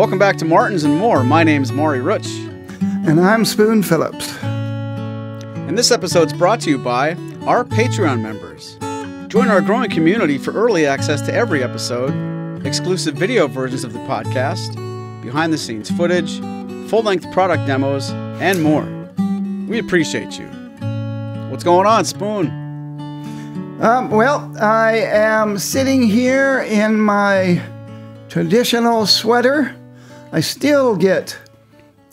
Welcome back to Martins and More. My name's Maury Rutch. And I'm Spoon Phillips. And this episode's brought to you by our Patreon members. Join our growing community for early access to every episode, exclusive video versions of the podcast, behind-the-scenes footage, full-length product demos, and more. We appreciate you. What's going on, Spoon? Well, I am sitting here in my traditional sweater. I still get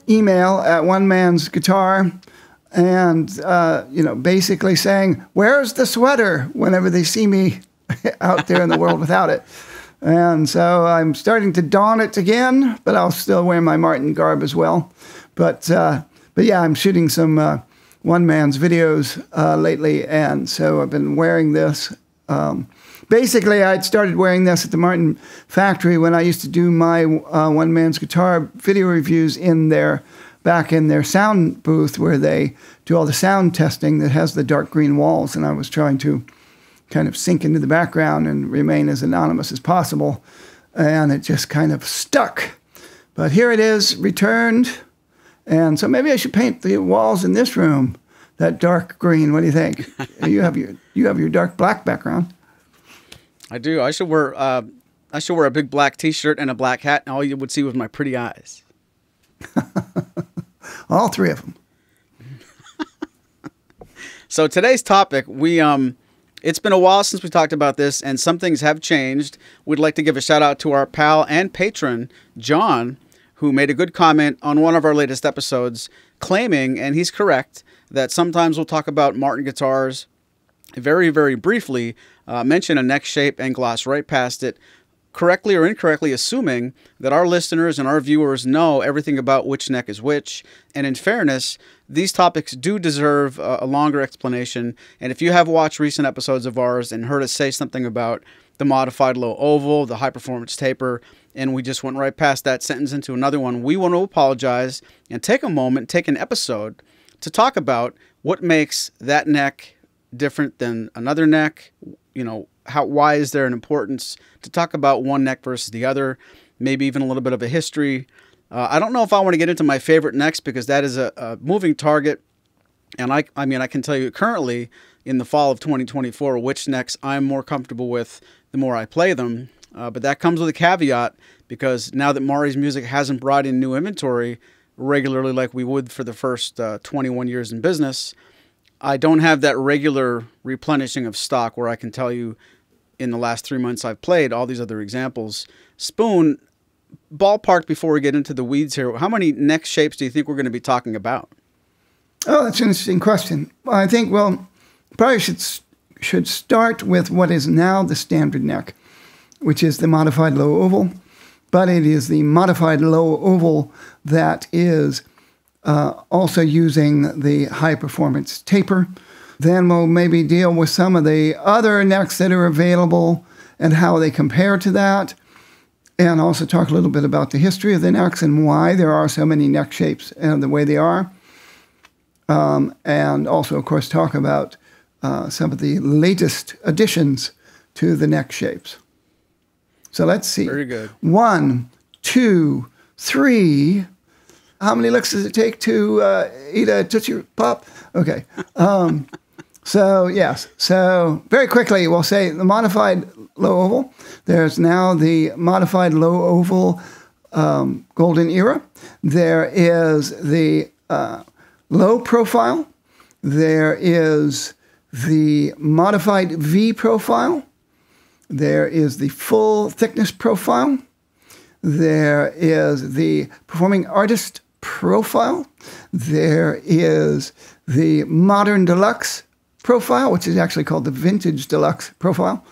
email at One Man's Guitar and, basically saying, "Where's the sweater?" whenever they see me out there in the world without it. And so I'm starting to don it again, but I'll still wear my Martin garb as well. But yeah, I'm shooting some One Man's videos lately, and so I've been wearing this. Basically, I'd started wearing this at the Martin factory when I used to do my One Man's Guitar video reviews back in their sound booth where they do all the sound testing that has the dark green walls, and I was trying to kind of sink into the background and remain as anonymous as possible, and it just kind of stuck. But here it is, returned, and so maybe I should paint the walls in this room that dark green. What do you think? You have your dark black background. I do. I should wear a big black T-shirt and a black hat, and all you would see was my pretty eyes. All three of them. So today's topic, it's been a while since we talked about this, and some things have changed. We'd like to give a shout out to our pal and patron, John, who made a good comment on one of our latest episodes, claiming, and he's correct, that sometimes we'll talk about Martin guitars very, very briefly, mention a neck shape and gloss right past it, correctly or incorrectly assuming that our listeners and our viewers know everything about which neck is which. And in fairness, these topics do deserve a longer explanation. And if you have watched recent episodes of ours and heard us say something about the modified low oval, the high performance taper, and we just went right past that sentence into another one, we want to apologize and take a moment, take an episode to talk about what makes that neck different than another neck. Why is there an importance to talk about one neck versus the other, maybe even a little bit of a history. I don't know if I want to get into my favorite necks because that is a moving target. And I can tell you currently in the fall of 2024, which necks I'm more comfortable with the more I play them. But that comes with a caveat because now that Maury's music hasn't brought in new inventory regularly like we would for the first 21 years in business, I don't have that regular replenishing of stock where I can tell you in the last 3 months I've played all these other examples. Spoon, ballpark before we get into the weeds here, how many neck shapes do you think we're going to be talking about? Oh, that's an interesting question. I think, probably should start with what is now the standard neck, which is the modified low oval. But it is the modified low oval that is also using the high-performance taper. Then we'll maybe deal with some of the other necks that are available and how they compare to that, and also talk a little bit about the history of the necks and why there are so many neck shapes and the way they are. And also, of course, talk about some of the latest additions to the neck shapes. So let's see. Very good. 1, 2, 3... How many licks does it take to eat a Tootsie Pop? Okay. So, yes. So, very quickly, we'll say the modified low oval. There's now the modified low oval golden era. There is the low profile. There is the modified V profile. There is the full thickness profile. There is the performing artist profile. There is the modern deluxe profile, which is actually called the vintage deluxe profile.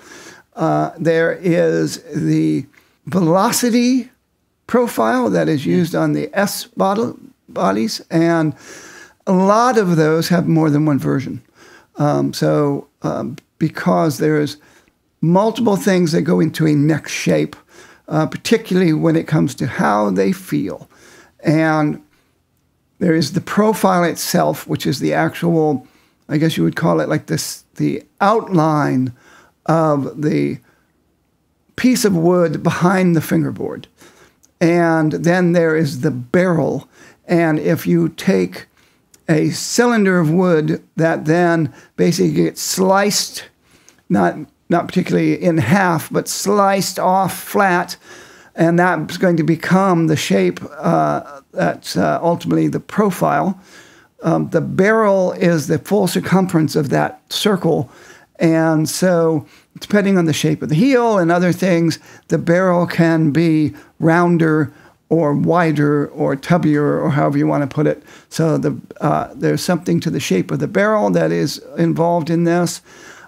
There is the velocity profile that is used on the S bodies, and a lot of those have more than one version. Because there's multiple things that go into a neck shape, particularly when it comes to how they feel. And there is the profile itself, which is the actual, I guess you would call it like this, the outline of the piece of wood behind the fingerboard. and then there is the barrel. And if you take a cylinder of wood that then basically gets sliced, not particularly in half, but sliced off flat, and that's going to become the shape that's ultimately the profile. The barrel is the full circumference of that circle, and so depending on the shape of the heel and other things, the barrel can be rounder or wider or tubbier, or however you want to put it. So there's something to the shape of the barrel that is involved in this,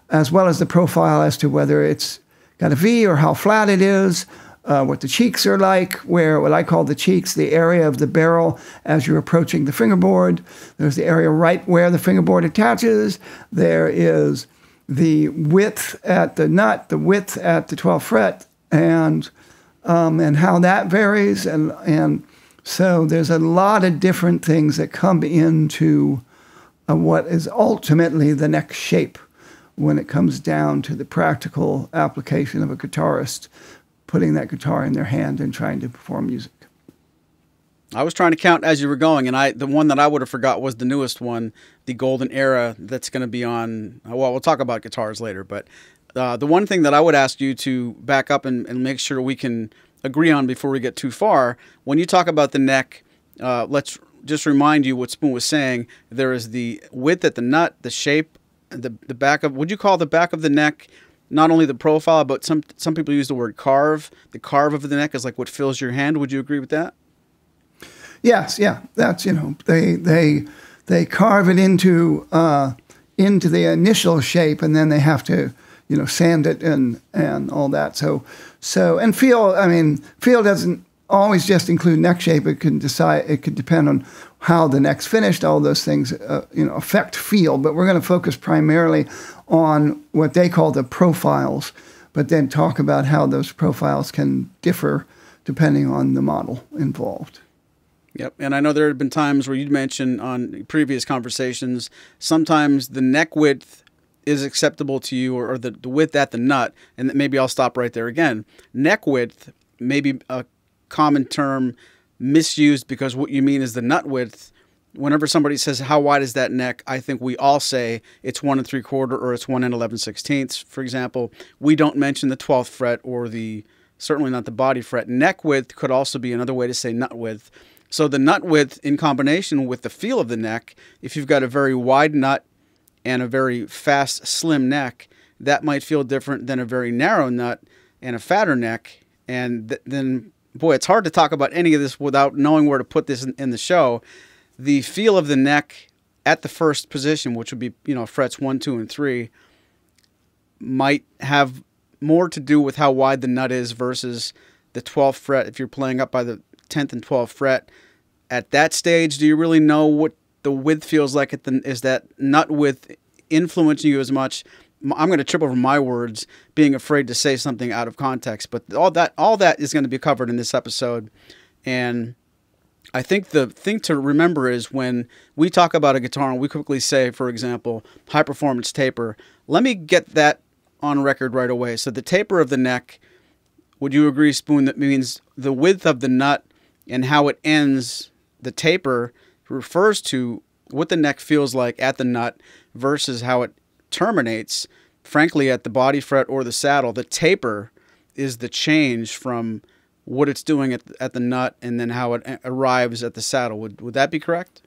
as well as the profile as to whether it's got a V or how flat it is, what the cheeks are like, where what I call the cheeks, the area of the barrel as you're approaching the fingerboard. There's the area right where the fingerboard attaches. There is the width at the nut, the width at the 12th fret, and how that varies. And so there's a lot of different things that come into what is ultimately the neck shape when it comes down to the practical application of a guitarist putting that guitar in their hand and trying to perform music. I was trying to count as you were going, and the one that I would have forgot was the newest one, the Golden Era, that's going to be on, well, we'll talk about guitars later, but the one thing that I would ask you to back up and make sure we can agree on before we get too far, when you talk about the neck, let's just remind you what Spoon was saying. There is the width at the nut, the shape, the back of, would you call the back of the neck not only the profile, but some people use the word carve. The carve of the neck is like what fills your hand. Would you agree with that? Yes, yeah. That's, they carve it into the initial shape, and then they have to, sand it and all that. So and feel doesn't always just include neck shape. It could depend on how the neck's finished. All those things, affect feel. But we're going to focus primarily on what they call the profiles, but then talk about how those profiles can differ depending on the model involved. Yep, and I know there have been times where you'd mentioned on previous conversations, sometimes the neck width is acceptable to you, or the width at the nut, and maybe I'll stop right there again. Neck width may be a common term misused because what you mean is the nut width. Whenever somebody says, how wide is that neck, I think we all say it's 1 3/4 or it's 1 11/16, for example. We don't mention the 12th fret or certainly not the body fret. Neck width could also be another way to say nut width. So the nut width in combination with the feel of the neck, if you've got a very wide nut and a very fast, slim neck, that might feel different than a very narrow nut and a fatter neck. And then, boy, it's hard to talk about any of this without knowing where to put this in the show. The feel of the neck at the first position, which would be, frets 1, 2, and 3, might have more to do with how wide the nut is versus the 12th fret. If you're playing up by the 10th and 12th fret, at that stage, do you really know what the width feels like? Is that nut width influencing you as much? I'm going to trip over my words, being afraid to say something out of context, but all that is going to be covered in this episode. And I think the thing to remember is when we talk about a guitar and we quickly say, for example, high performance taper, let me get that on record right away. So the taper of the neck, would you agree, Spoon, that means the width of the nut and how it ends, the taper refers to what the neck feels like at the nut versus how it terminates, frankly, at the body fret or the saddle. The taper is the change from what it's doing at the nut and then how it arrives at the saddle. Would that be correct?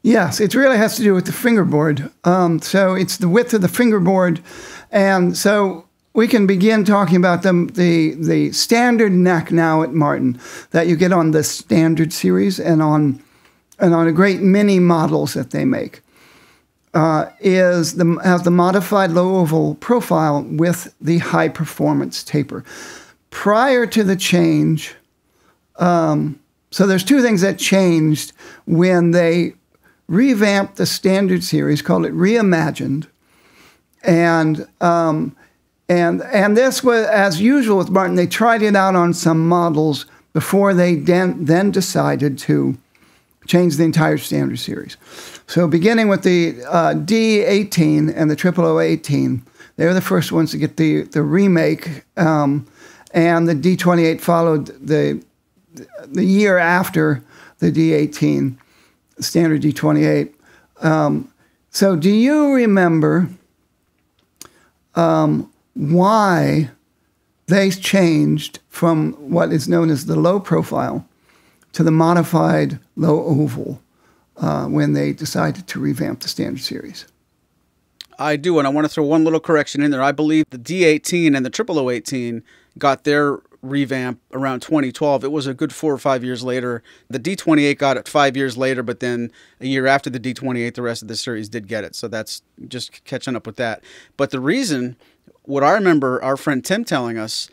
Yes, it really has to do with the fingerboard. So it's the width of the fingerboard. And so we can begin talking about the standard neck now at Martin that you get on the standard series and on a great many models that they make. Has the modified low oval profile with the high performance taper. Prior to the change, so there's two things that changed when they revamped the standard series, called it Reimagined, and this was, as usual with Martin, they tried it out on some models before they then decided to change the entire standard series. So beginning with the D18 and the 0018, they were the first ones to get the remake. And the D28 followed the the year after the D18, standard D28. So do you remember why they changed from what is known as the low profile to the modified low oval when they decided to revamp the standard series? I do, and I want to throw one little correction in there. I believe the D18 and the 0018 got their revamp around 2012. It was a good 4 or 5 years later. The D28 got it 5 years later, but then a year after the D28, the rest of the series did get it. So that's just catching up with that. But the reason, what I remember our friend Tim telling us,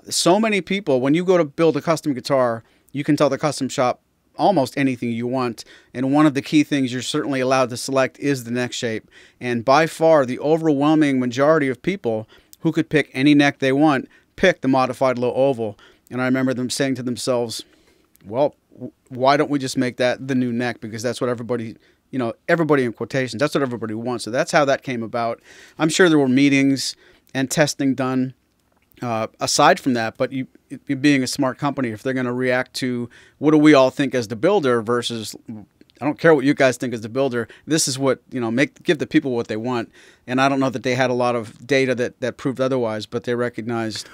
so many people, when you go to build a custom guitar, you can tell the custom shop almost anything you want. And one of the key things you're certainly allowed to select is the neck shape. And by far, the overwhelming majority of people who could pick any neck they want pick the modified low oval. And I remember them saying to themselves, well, why don't we just make that the new neck? Because that's what everybody, everybody in quotations, that's what everybody wants. So that's how that came about. I'm sure there were meetings and testing done aside from that, but you being a smart company, if they're going to react to what do we all think as the builder versus I don't care what you guys think as the builder, this is what, give the people what they want. And I don't know that they had a lot of data that proved otherwise, but they recognized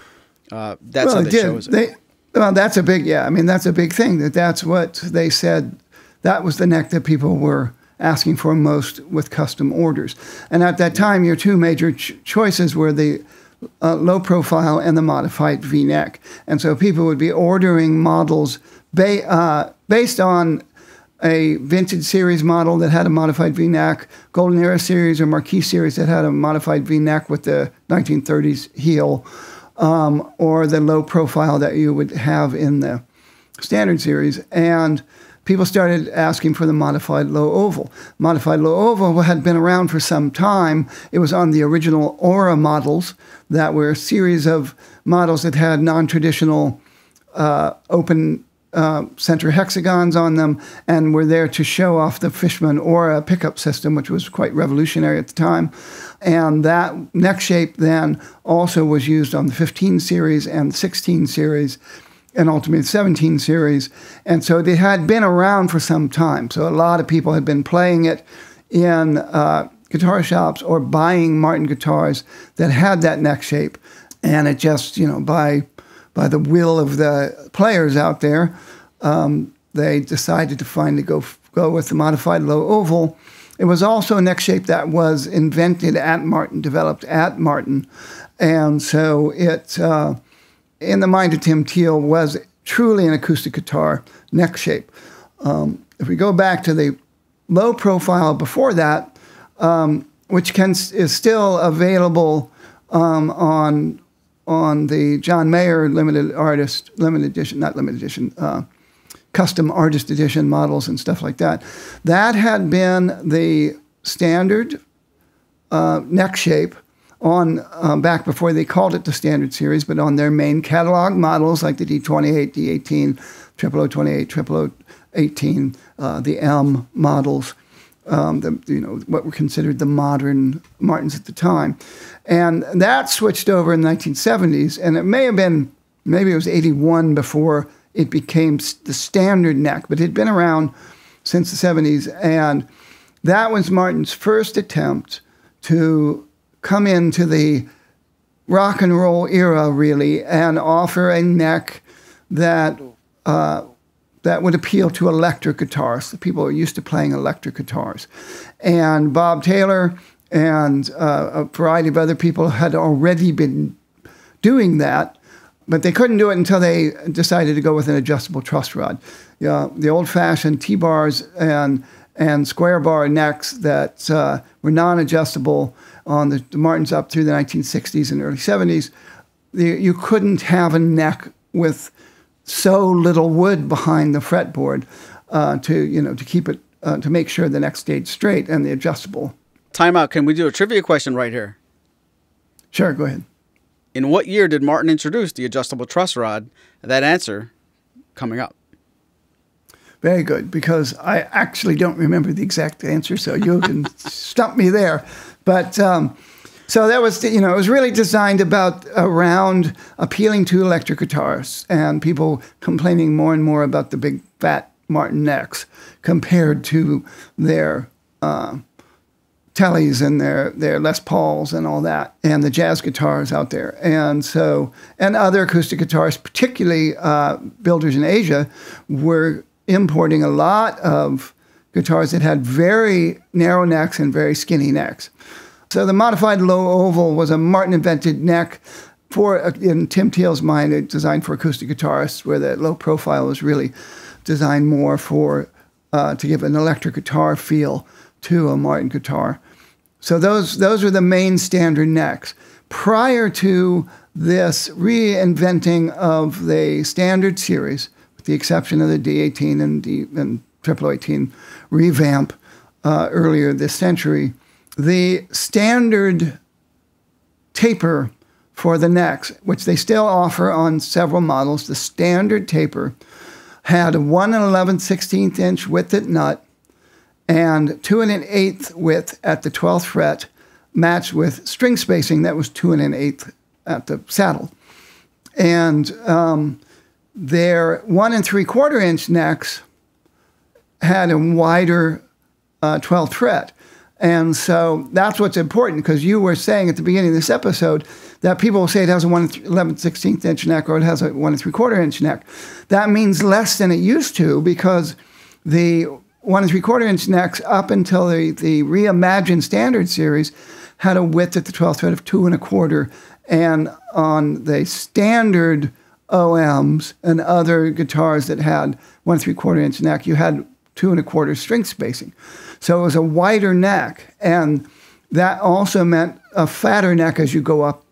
that's how they chose it. That's a big, that's a big thing. That's what they said. That was the neck that people were asking for most with custom orders. And at that time, your two major choices were the low profile and the modified V-neck. And so people would be ordering models based on a vintage series model that had a modified V-neck, Golden Era series or Marquis series that had a modified V-neck with the 1930s heel, or the low profile that you would have in the standard series. And people started asking for the modified low oval. Modified low oval had been around for some time. It was on the original Aura models that were a series of models that had non-traditional open center hexagons on them and were there to show off the Fishman Aura pickup system, which was quite revolutionary at the time. And that neck shape then also was used on the 15 series and 16 series and ultimately the 17 series. And so they had been around for some time. So a lot of people had been playing it in guitar shops or buying Martin guitars that had that neck shape. And it just, by the will of the players out there, they decided to finally go with the modified low oval. It was also a neck shape that was invented at Martin, developed at Martin. And so it, in the mind of Tim Teal, was truly an acoustic guitar neck shape. If we go back to the low profile before that, which is still available on the John Mayer custom artist edition models and stuff like that. That had been the standard neck shape on back before they called it the standard series, but on their main catalog models like the D28, D18, 0028, 0018, the M models, what were considered the modern Martins at the time. And that switched over in the 1970s, and it may have been, maybe it was 81 before it became the standard neck, but it had been around since the 70s. And that was Martin's first attempt to come into the rock and roll era, really, and offer a neck that that would appeal to electric guitarists. The people who are used to playing electric guitars. And Bob Taylor and a variety of other people had already been doing that, but they couldn't do it until they decided to go with an adjustable truss rod. The old-fashioned T-bars and square bar necks that were non-adjustable on the Martins up through the 1960s and early 70s, you couldn't have a neck with so little wood behind the fretboard to keep it to make sure the neck stayed straight and the adjustable. Time out. Can we do a trivia question right here? Sure, go ahead. In what year did Martin introduce the adjustable truss rod? That answer coming up. Very good, because I actually don't remember the exact answer, so you can stump me there. But So that was, it was really designed around appealing to electric guitarists and people complaining more and more about the big fat Martin necks compared to their Tellys and their Les Pauls and all that, and the jazz guitars out there. And other acoustic guitarists, particularly builders in Asia, were importing a lot of guitars that had very narrow necks and very skinny necks. So the modified low oval was a Martin-invented neck in Tim Thiel's mind, designed for acoustic guitarists, where the low profile was really designed more to give an electric guitar feel to a Martin guitar. So those are the main standard necks. Prior to this reinventing of the standard series, with the exception of the D18 and Triple 18 revamp earlier this century, the standard taper for the necks, which they still offer on several models, the standard taper had a 1 11/16 inch width at nut and 2 1/8 width at the 12th fret, matched with string spacing that was 2 1/8 at the saddle. And their 1 3/4 inch necks had a wider 12th fret. And so that's what's important, because you were saying at the beginning of this episode that people will say it has a 1 11/16 inch neck or it has a 1 3/4 inch neck. That means less than it used to, because the 1 3/4 inch necks up until the reimagined standard series had a width at the 12th fret of 2 1/4. And on the standard OMs and other guitars that had 1 3/4 inch neck, you had 2 1/4 string spacing. So it was a wider neck, and that also meant a fatter neck as you go up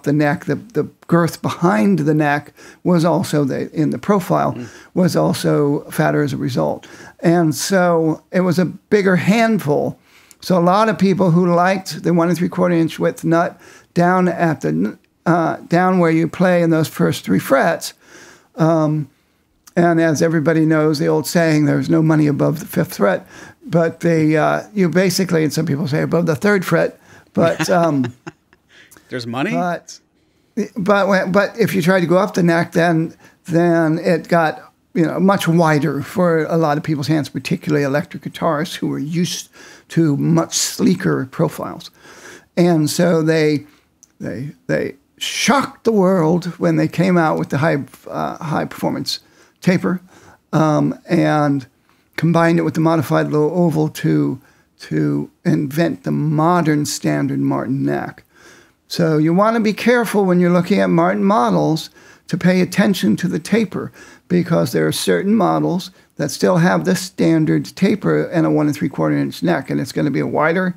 the neck. The girth behind the neck was also, in the profile, was also fatter as a result. And so it was a bigger handful. So a lot of people who liked the 1 3/4 inch width nut down at the down where you play in those first 3 frets. And as everybody knows, the old saying, there's no money above the 5th fret. But you basically, and some people say above the 3rd fret, but there's money. But if you try to go up the neck, then it got much wider for a lot of people's hands, particularly electric guitarists who were used to much sleeker profiles. And so they shocked the world when they came out with the high performance taper, and combined it with the modified low oval to invent the modern standard Martin neck. So you want to be careful when you're looking at Martin models to pay attention to the taper, because there are certain models that still have the standard taper and a 1 3/4 inch neck, and it's going to be a wider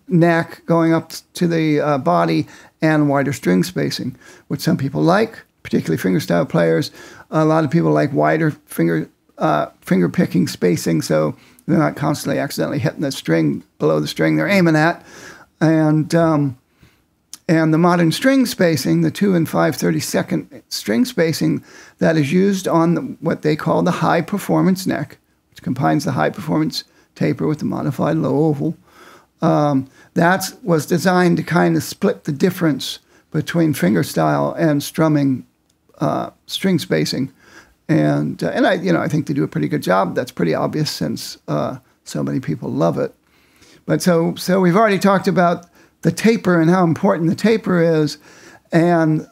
neck going up to the body and wider string spacing, which some people like, particularly fingerstyle players. A lot of people like wider finger picking spacing, so they're not constantly accidentally hitting the string below the string they're aiming at. And the modern string spacing, the 2 5/32 string spacing that is used on what they call the high performance neck, which combines the high performance taper with the modified low oval, that was designed to kind of split the difference between fingerstyle and strumming string spacing. And I think they do a pretty good job. That's pretty obvious since so many people love it. But so we've already talked about the taper and how important the taper is, and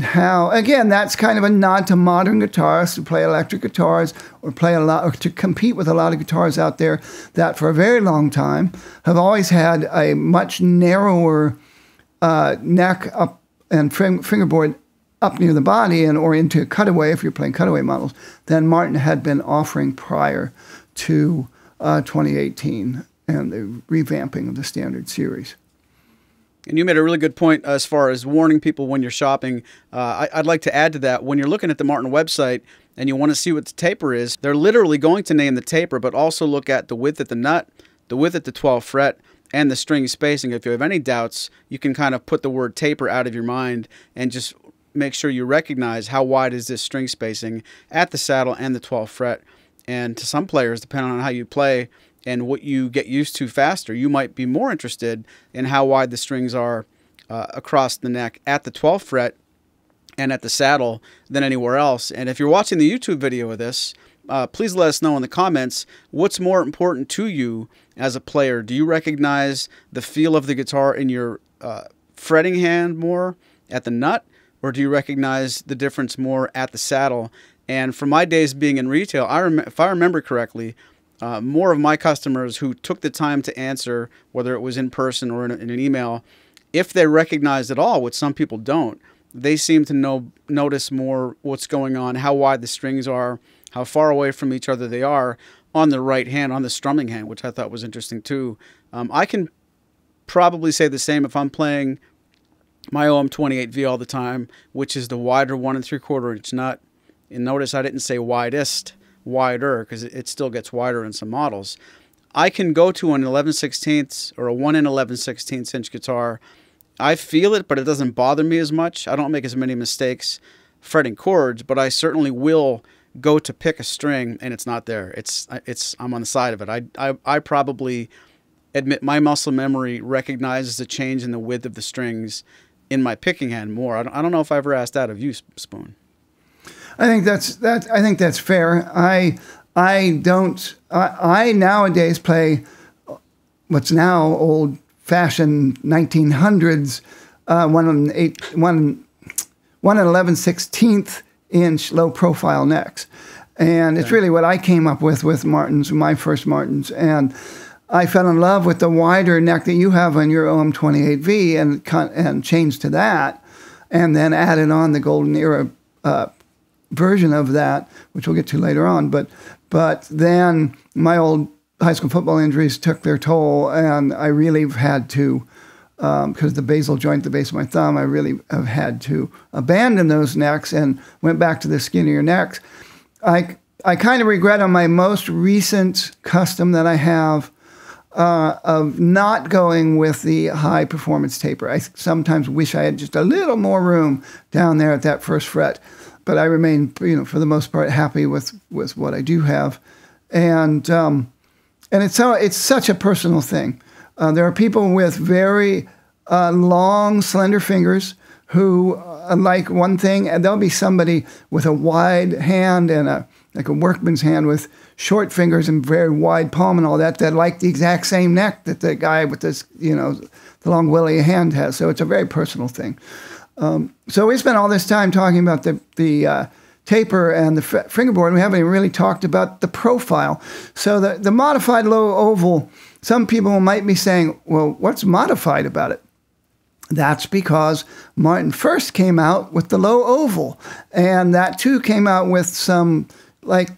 how, again, that's kind of a nod to modern guitarists who play electric guitars or to compete with a lot of guitars out there that for a very long time have always had a much narrower neck up and fingerboard up near the body or into cutaway, if you're playing cutaway models, than Martin had been offering prior to 2018 and the revamping of the standard series. And you made a really good point as far as warning people when you're shopping. I'd like to add to that, when you're looking at the Martin website and you want to see what the taper is, they're literally going to name the taper, but also look at the width at the nut, the width at the 12th fret, and the string spacing. If you have any doubts, you can kind of put the word taper out of your mind and just make sure you recognize how wide is this string spacing at the saddle and the 12th fret. And to some players, depending on how you play and what you get used to faster. You might be more interested in how wide the strings are across the neck at the 12th fret and at the saddle than anywhere else. And if you're watching the YouTube video of this, please let us know in the comments what's more important to you as a player. Do you recognize the feel of the guitar in your fretting hand more at the nut, or do you recognize the difference more at the saddle? And from my days being in retail, if I remember correctly, more of my customers who took the time to answer, whether it was in person or in an email, if they recognized at all, which some people don't, they seem to notice more what's going on, how wide the strings are, how far away from each other they are on the right hand, on the strumming hand, which I thought was interesting too. I can probably say the same if I'm playing my OM28V all the time, which is the wider 1 3/4 inch nut. And notice I didn't say widest, wider, because it still gets wider in some models. I can go to an 11/16 or a 1 11/16 inch guitar. I feel it, but it doesn't bother me as much. I don't make as many mistakes fretting chords, but I certainly will go to pick a string and it's not there. I'm on the side of it. I probably admit my muscle memory recognizes the change in the width of the strings in my picking hand more. I don't know if I ever asked that of you, Spoon. I think that's fair. I nowadays play what's now old-fashioned 1900s 1 11/16 inch low-profile necks, and it's really what I came up with Martins, my first Martins, and I fell in love with the wider neck that you have on your OM28V and changed to that, and then added on the Golden Era version of that, which we'll get to later on. But then my old high school football injuries took their toll, and I really had to, because the basal joint at the base of my thumb, I really have had to abandon those necks and went back to the skinnier necks. I kind of regret on my most recent custom that I have of not going with the high performance taper. I sometimes wish I had just a little more room down there at that first fret, but I remain, for the most part, happy with what I do have, and it's such a personal thing. There are people with very long, slender fingers who like one thing, and there'll be somebody with a wide hand and like a workman's hand with short fingers and very wide palm and all that like the exact same neck that the guy with this, the long willy hand has. So it's a very personal thing. So we spent all this time talking about the taper and the fingerboard, and we haven't even really talked about the profile. So the modified low oval, some people might be saying, well, what's modified about it? That's because Martin first came out with the low oval, and that too came out with some like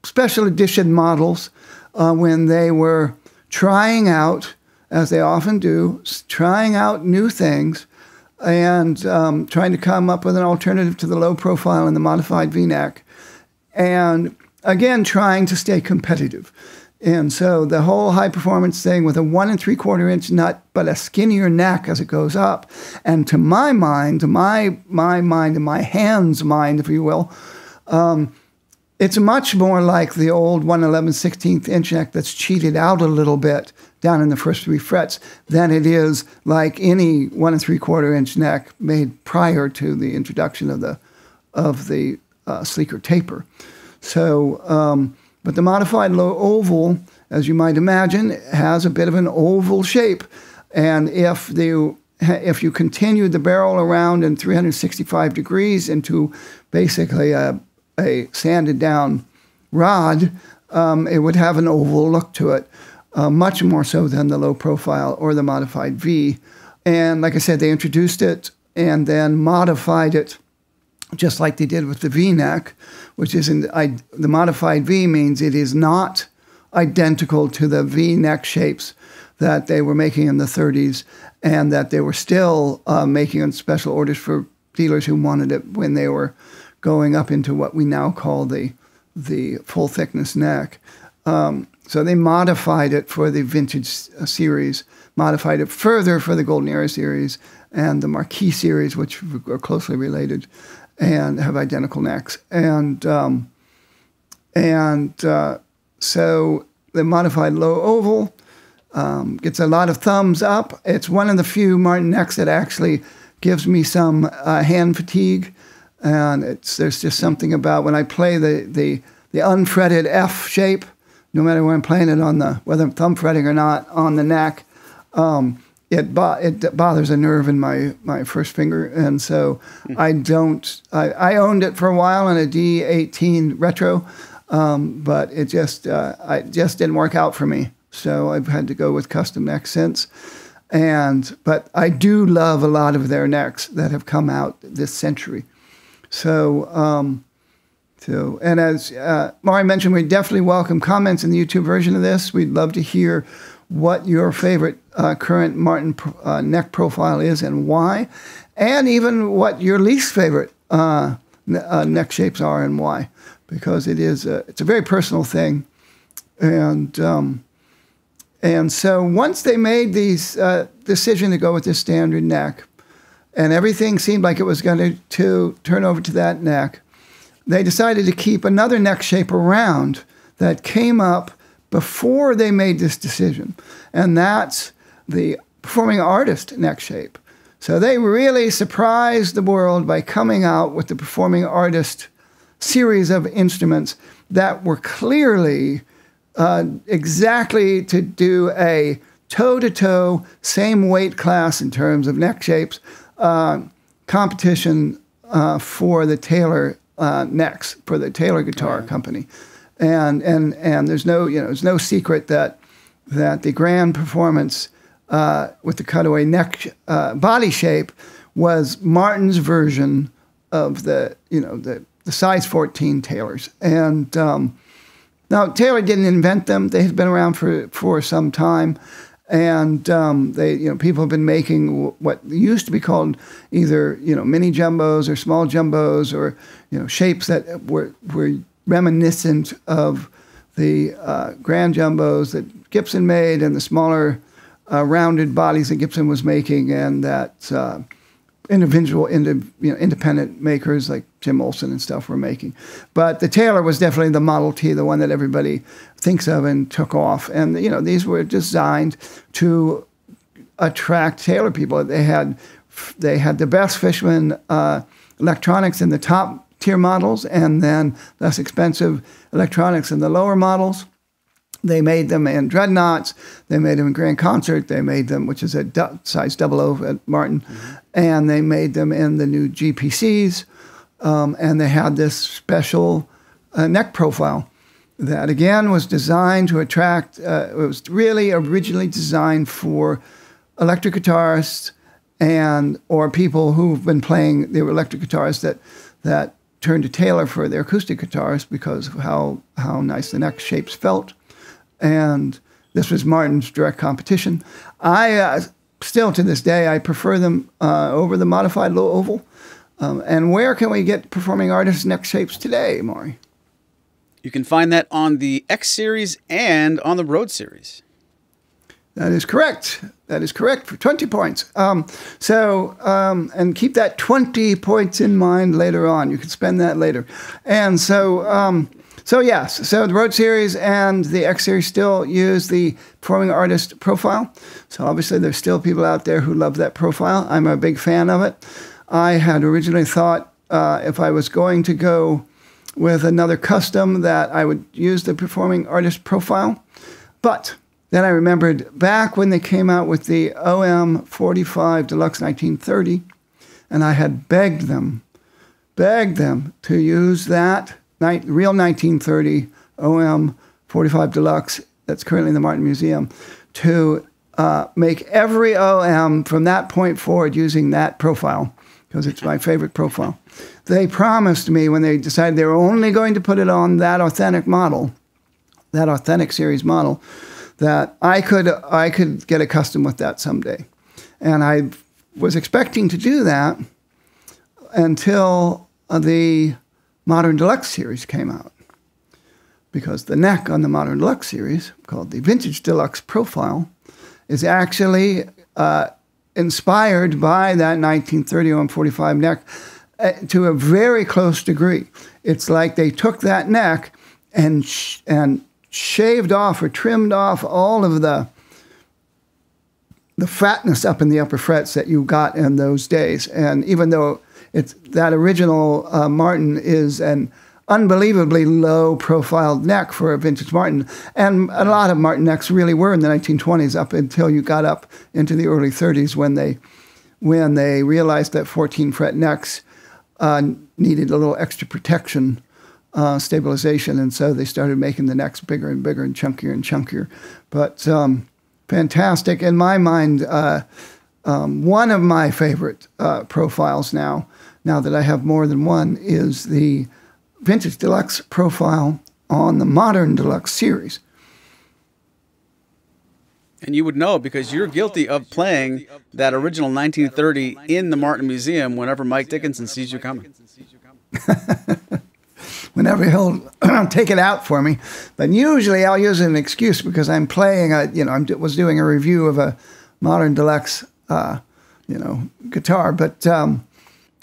special edition models when they were trying out, as they often do, trying out new things and trying to come up with an alternative to the low profile and the modified V-neck, and again trying to stay competitive. And so the whole high performance thing with a 1 3/4 inch nut, but a skinnier neck as it goes up. And to my mind, to my mind and my hand's mind, if you will, it's much more like the old 1 11/16 inch neck that's cheated out a little bit down in the first 3 frets than it is like any 1 3/4 inch neck made prior to the introduction of the sleeker taper. So, but the modified low oval, as you might imagine, has a bit of an oval shape. And if you continue the barrel around in 365 degrees into basically a sanded down rod, it would have an oval look to it, much more so than the low profile or the modified V. And like I said, they introduced it and then modified it just like they did with the V-neck, which is the modified V means it is not identical to the V-neck shapes that they were making in the 30s and that they were still making on special orders for dealers who wanted it when they were going up into what we now call the full thickness neck. So they modified it for the vintage series, modified it further for the Golden Era series and the Marquis series, which are closely related and have identical necks. So the modified low oval. Gets a lot of thumbs up. It's one of the few Martin necks that actually gives me some hand fatigue. And there's just something about when I play the unfretted F shape, no matter when I'm playing it on whether I'm thumb fretting or not on the neck, it bothers a nerve in my first finger. And so I owned it for a while on a D18 retro, but it just didn't work out for me. So I've had to go with custom necks since. But I do love a lot of their necks that have come out this century. So, and as Maury mentioned, we definitely welcome comments in the YouTube version of this. We'd love to hear what your favorite current Martin neck profile is and why, and even what your least favorite neck shapes are and why, because it's a very personal thing. And so once they made these decision to go with this standard neck, and everything seemed like it was going to turn over to that neck, they decided to keep another neck shape around that came up before they made this decision, and that's the performing artist neck shape. So they really surprised the world by coming out with the performing artist series of instruments that were clearly exactly to do a toe-to-toe, same weight class in terms of neck shapes, competition for the Taylor necks, for the Taylor Guitar Company. And there's no secret that the grand performance with the cutaway neck body shape was Martin's version of the size 14 Taylors. And now Taylor didn't invent them; they had been around for some time, and people have been making what used to be called either mini jumbos or small jumbos, or shapes that were reminiscent of the grand jumbos that Gibson made and the smaller rounded bodies that Gibson was making, and that independent makers like Jim Olsen and stuff were making. But the Taylor was definitely the Model T, the one that everybody thinks of and took off. And these were designed to attract Taylor people. They had the best Fishman electronics in the top tier models, and then less expensive electronics in the lower models. They made them in Dreadnoughts. They made them in Grand Concert. They made them, which is a size 00 at Martin. And they made them in the new GPCs. And they had this special neck profile that, again, was designed to attract, it was really originally designed for electric guitarists or people who've been playing, they were electric guitarists that turned to Taylor for their acoustic guitars because of how nice the neck shapes felt. And this was Martin's direct competition. I still, to this day, I prefer them over the modified low oval. And where can we get performing artist neck shapes today, Maury? You can find that on the X Series and on the Road Series. That is correct. That is correct for 20 points. And keep that 20 points in mind later on. You can spend that later. And so yes, so the Road Series and the X Series still use the performing artist profile. So obviously there's still people out there who love that profile. I'm a big fan of it. I had originally thought if I was going to go with another custom that I would use the performing artist profile. But then I remembered back when they came out with the OM 45 Deluxe 1930, and I had begged them to use that real 1930 OM 45 Deluxe that's currently in the Martin Museum to make every OM from that point forward using that profile, because it's my favorite profile. They promised me when they decided they were only going to put it on that authentic model, that authentic series model, that I could get a custom with that someday. And I was expecting to do that until the Modern Deluxe series came out, because the neck on the Modern Deluxe series, called the Vintage Deluxe Profile, is actually inspired by that 1930 OM45 neck to a very close degree. It's like they took that neck and shaved off or trimmed off all of the fatness up in the upper frets that you got in those days. And even though it's that original Martin is an unbelievably low-profile neck for a vintage Martin, and a lot of Martin necks really were in the 1920s up until you got up into the early 30s when they realized that 14-fret necks needed a little extra protection, stabilization, and so they started making the necks bigger and bigger and chunkier. But fantastic. In my mind, one of my favorite profiles now that I have more than one, is the Vintage Deluxe profile on the Modern Deluxe series. And you would know because you're guilty of playing that original 1930 in the Martin Museum whenever Mike Dickinson sees you coming. Whenever he'll take it out for me. But usually I'll use an excuse because I'm playing, I was doing a review of a Modern Deluxe, guitar. But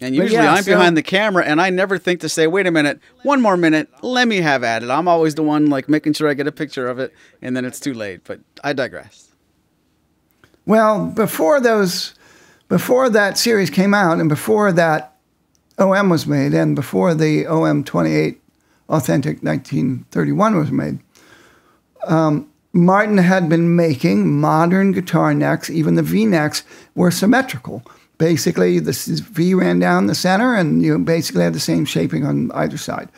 and usually I'm behind the camera, and I never think to say, wait a minute, one more minute, let me have at it. I'm always the one like making sure I get a picture of it, and then it's too late. But I digress. Well, before that series came out, and before that OM was made, and before the OM 28 Authentic 1931 was made, Martin had been making modern guitar necks. Even the V-necks were symmetrical. Basically, this V ran down the center, and you basically had the same shaping on either side.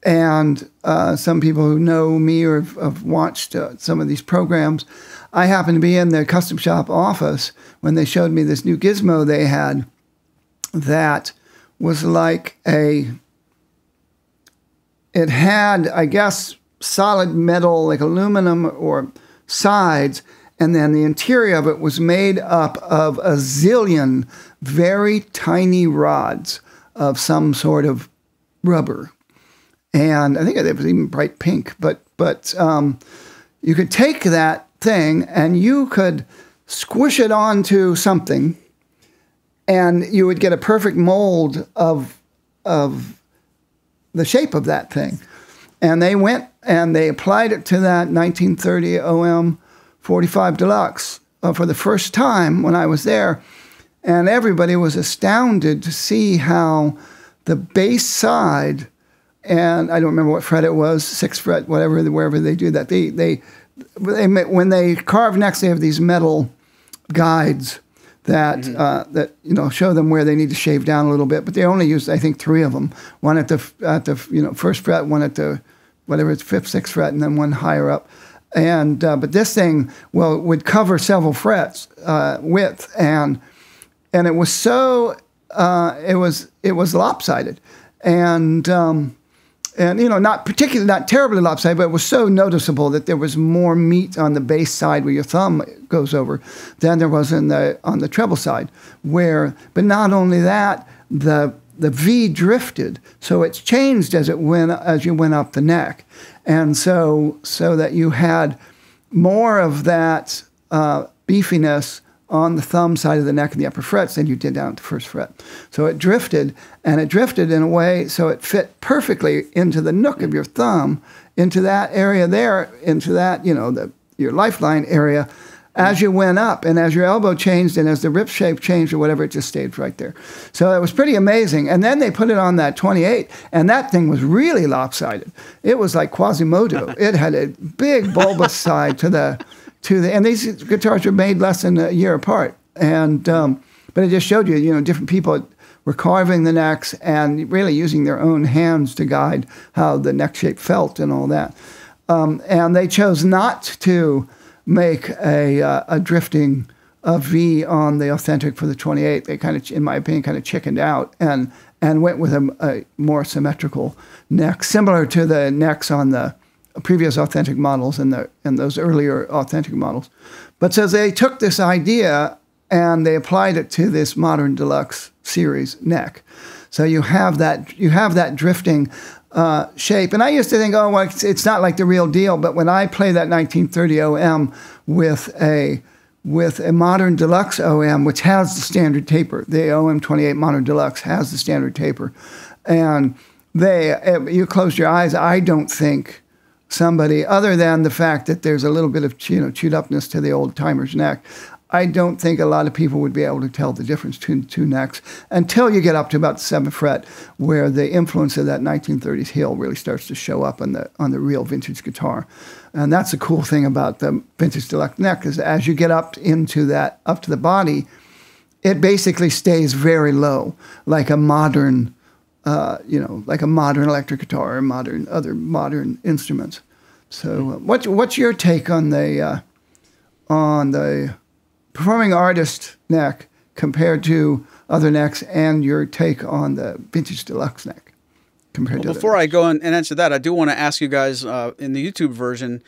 And some people who know me or have watched some of these programs, I happened to be in the custom shop office when they showed me this new gizmo they had that was like it had, I guess, solid metal, like aluminum or sides, and then the interior of it was made up of a zillion very tiny rods of some sort of rubber. And I think it was even bright pink. But you could take that thing and you could squish it onto something, and you would get a perfect mold of the shape of that thing. And they went and they applied it to that 1930 OM 45 Deluxe for the first time when I was there. And everybody was astounded to see how the bass side, and I don't remember what fret it was, 6th fret, whatever, wherever they do that. When they carve necks, they have these metal guides that show them where they need to shave down a little bit. But they only used, I think, 3 of them. One at the 1st fret, one at the whatever it's 5th, 6th fret, and then one higher up. And but this thing, would cover several frets width, and it was so it was lopsided, and not terribly lopsided, but it was so noticeable that there was more meat on the bass side where your thumb goes over than there was on the treble side. But not only that, the V drifted, so it's changed as you went up the neck, and so that you had more of that beefiness on the thumb side of the neck and the upper frets than you did down at the 1st fret. So it drifted, and it drifted in a way so it fit perfectly into the nook of your thumb, into that area there, into that, your lifeline area. As you went up, and as your elbow changed, and as the rip shape changed or whatever, it just stayed right there. So it was pretty amazing. And then they put it on that 28, and that thing was really lopsided. It was like Quasimodo. It had a big bulbous side and these guitars were made less than a year apart. And but it just showed you, different people were carving the necks and really using their own hands to guide how the neck shape felt and all that. And they chose not to make a drifting V on the Authentic for the 28. They kind of, in my opinion, kind of chickened out and went with a more symmetrical neck, similar to the necks on the previous Authentic models and those earlier Authentic models. But so they took this idea and they applied it to this Modern Deluxe series neck. So you have that drifting shape. And I used to think, it's not like the real deal. But when I play that 1930 OM with a Modern Deluxe OM, which has the standard taper, the OM 28 Modern Deluxe has the standard taper, and you close your eyes, I don't think somebody, other than the fact that there's a little bit of chewed upness to the old timer's neck. I don't think a lot of people would be able to tell the difference between the two necks until you get up to about the 7th fret, where the influence of that 1930s heel really starts to show up on the real vintage guitar. And that's the cool thing about the vintage deluxe neck, is as you get up into that, up to the body, it basically stays very low, like a modern, like a modern electric guitar or other modern instruments. So, what's your take on the performing artist neck compared to other necks, and your take on the vintage deluxe neck compared to before I go and answer that, I do want to ask you guys in the YouTube version,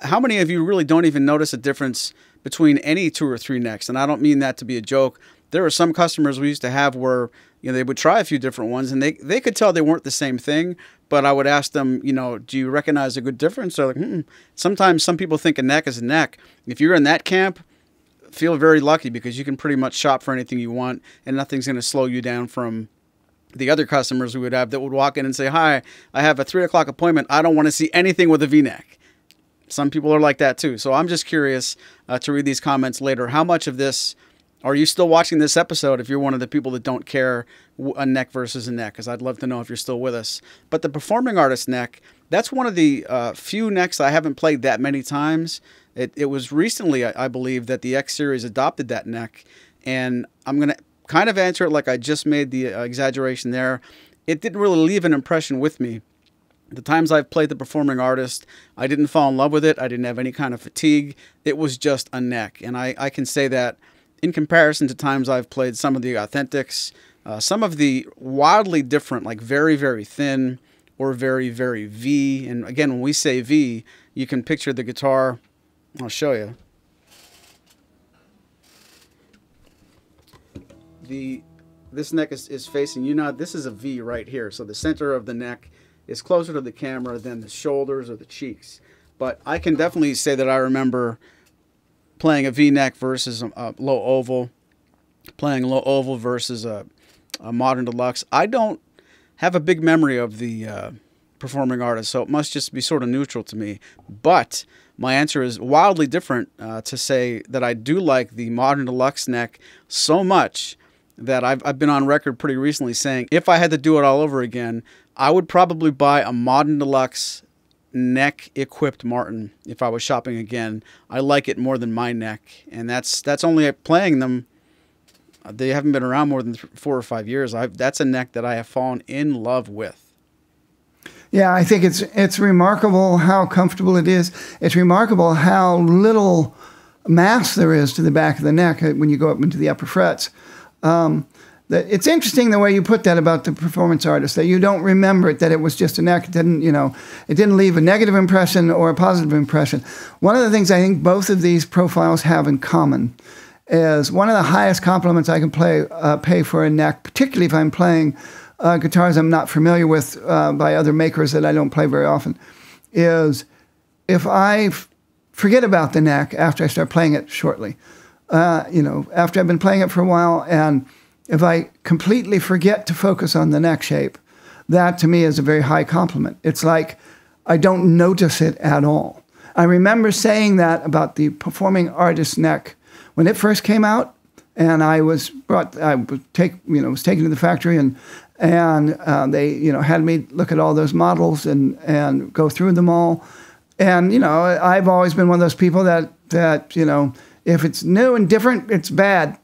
how many of you really don't even notice a difference between any 2 or 3 necks? And I don't mean that to be a joke. There were some customers we used to have where they would try a few different ones, and they could tell they weren't the same thing. But I would ask them, do you recognize a good difference? They're like, Sometimes some people think a neck is a neck. If you're in that camp, feel very lucky, because you can pretty much shop for anything you want, and nothing's going to slow you down from the other customers we would have that would walk in and say, hi, I have a 3 o'clock appointment. I don't want to see anything with a V-neck. Some people are like that too. So I'm just curious to read these comments later. How much of this are you still watching this episode if you're one of the people that don't care a neck versus a neck? Because I'd love to know if you're still with us. But the performing artist neck, that's one of the few necks I haven't played that many times. It was recently, I believe, that the X Series adopted that neck. And I'm going to kind of answer it like I just made the exaggeration there. It didn't really leave an impression with me. The times I've played the performing artist, I didn't fall in love with it. I didn't have any kind of fatigue. It was just a neck. And I can say that in comparison to times I've played some of the authentics, some of the wildly different, like very, very thin or very, very V. And again, when we say V, you can picture the guitar. I'll show you. This neck is facing this is a V right here. So the center of the neck is closer to the camera than the shoulders or the cheeks. But I can definitely say that I remember playing a V-neck versus a low oval, playing low oval versus a modern deluxe. I don't have a big memory of the performing artist, so it must just be sort of neutral to me. But my answer is wildly different to say that I do like the modern deluxe neck so much that I've been on record pretty recently saying if I had to do it all over again, I would probably buy a modern deluxe neck-equipped Martin if I was shopping again. I like it more than my neck, and that's only playing them. They haven't been around more than 4 or 5 years. That's a neck that I have fallen in love with. Yeah, I think it's remarkable how comfortable it is. It's remarkable how little mass there is to the back of the neck when you go up into the upper frets. It's interesting the way you put that about the performance artist, that you don't remember it, that it was just a neck. It didn't leave a negative impression or a positive impression. One of the things I think both of these profiles have in common is one of the highest compliments I can pay for a neck, particularly if I'm playing guitars I'm not familiar with by other makers that I don't play very often, is if I forget about the neck after I start playing it shortly. After I've been playing it for a while, and if I completely forget to focus on the neck shape, that to me is a very high compliment. It's like I don't notice it at all. I remember saying that about the performing artist neck when it first came out, and I was taken to the factory, and they had me look at all those models and go through them all. And I've always been one of those people that if it's new and different, it's bad.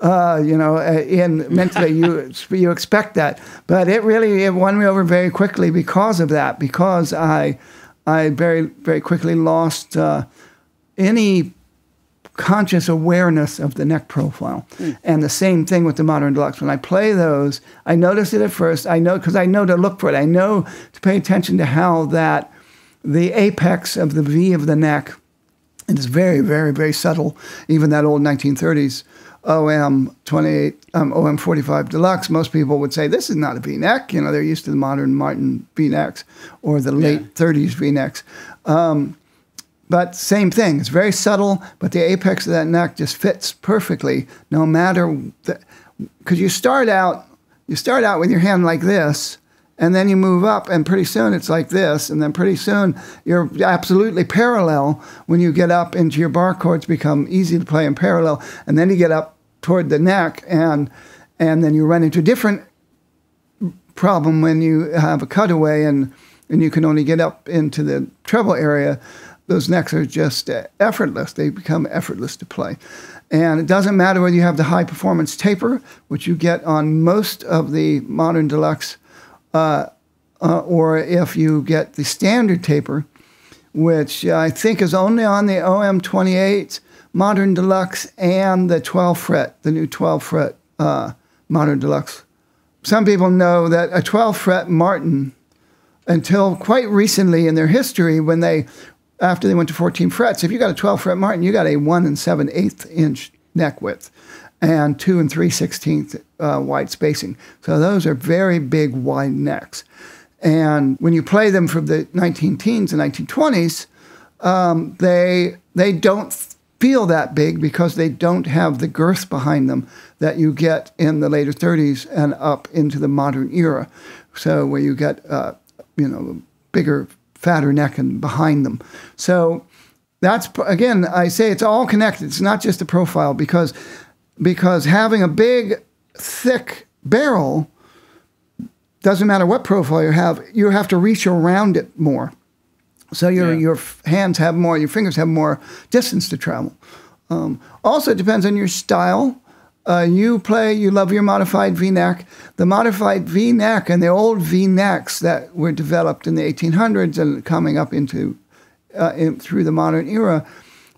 And mentally you expect that. But it won me over very quickly because of that, because I very, very quickly lost any conscious awareness of the neck profile. And the same thing with the modern deluxe. When I play those, I notice it at first. Because I know to look for it. I know to pay attention to how the apex of the V of the neck, it is very, very, very subtle. Even that old 1930s OM 45 Deluxe, most people would say, this is not a V-neck. They're used to the modern Martin V-necks or the late 30s V-necks. But same thing. It's very subtle, but the apex of that neck just fits perfectly, no matter because you start out with your hand like this, and then you move up, and pretty soon it's like this, and then pretty soon you're absolutely parallel. When you get up into your bar chords, become easy to play in parallel, and then you get up toward the neck, and then you run into a different problem when you have a cutaway and you can only get up into the treble area. Those necks are just effortless. They become effortless to play. And it doesn't matter whether you have the high performance taper, which you get on most of the modern deluxe, or if you get the standard taper, which I think is only on the OM28 Modern Deluxe and the 12 fret, the new 12 fret Modern Deluxe. Some people know that a 12 fret Martin, until quite recently in their history, after they went to 14 frets, if you got a 12 fret Martin, you got a 1 7/8 inch neck width and 2 3/16 wide spacing. So those are very big, wide necks. And when you play them from the 19 teens and 1920s, they don't feel that big because they don't have the girth behind them that you get in the later 30s and up into the modern era. So where you get, bigger, fatter neck and behind them. So that's, again, I say it's all connected. It's not just the profile because having a big, thick barrel, doesn't matter what profile you have to reach around it more. So your hands have more, your fingers have more distance to travel. Also, it depends on your style. You love your modified V-neck. The modified V-neck and the old V-necks that were developed in the 1800s and coming up into through the modern era